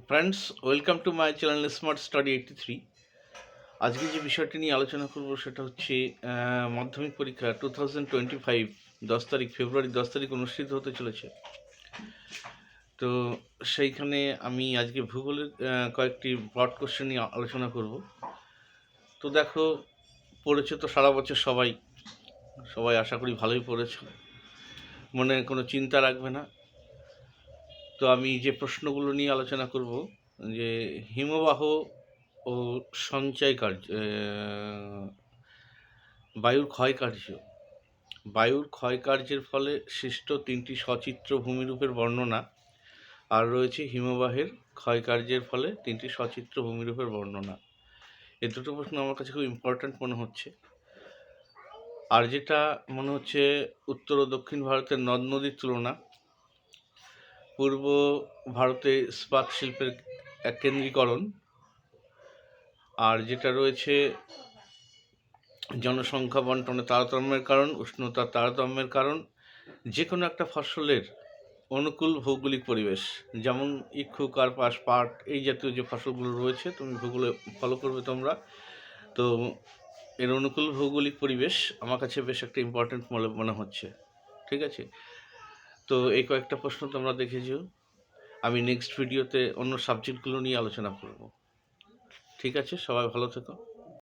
Friends, welcome to my channel smart study 83। আজকে যে বিষয়টি নিয়ে আলোচনা করব সেটা হচ্ছে মাধ্যমিক পরীক্ষা 2025 10 তারিখ, ফেব্রুয়ারি 10 তারিখ অনুষ্ঠিত হতে চলেছে। তো সেইখানে আমি আজকে ভূগোলের কয়েকটি ব্রড কোশ্চেন নিয়ে আলোচনা করব। তো দেখো, পড়েছে তো সারা বছর সবাই আশা করি ভালোই পড়েছো, মনে কোনো চিন্তা রাখবে না। তো আমি যে প্রশ্নগুলো নিয়ে আলোচনা করব, যে হিমবাহ ও সঞ্চয় কার্য, বায়ুর ক্ষয়কার্যের ফলে সৃষ্ট 3টি সচিত্র ভূমিরূপের বর্ণনা, আর রয়েছে হিমবাহের ক্ষয়কার্যের ফলে 3টি সচিত্র ভূমিরূপের বর্ণনা। এই দুটো প্রশ্ন আমার কাছে খুব ইম্পর্ট্যান্ট মনে হচ্ছে। আর যেটা মনে হচ্ছে, উত্তর ও দক্ষিণ ভারতের নদ নদীর তুলনা, পূর্ব ভারতে ইস্পাত শিল্পের কেন্দ্রীকরণ, আর যেটা রয়েছে জনসংখ্যা বন্টনে তারতম্যের কারণ, উষ্ণতার তারতম্যের কারণ, যে কোনো একটা ফসলের অনুকূল ভৌগোলিক পরিবেশ, যেমন ইক্ষু, কার্পাস, পাট, এই জাতীয় যে ফসলগুলো রয়েছে, তুমি ভূগোলে ফলো করবে তোমরা। তো এর অনুকূল ভৌগোলিক পরিবেশ আমার কাছে বেশ একটা ইম্পর্টেন্ট মনে হচ্ছে। ঠিক আছে, তো এই কয়েকটা প্রশ্ন তোমরা দেখেছো। আমি নেক্সট ভিডিওতে অন্য সাবজেক্টগুলো নিয়ে আলোচনা করব। ঠিক আছে, সবাই ভালো থেকো।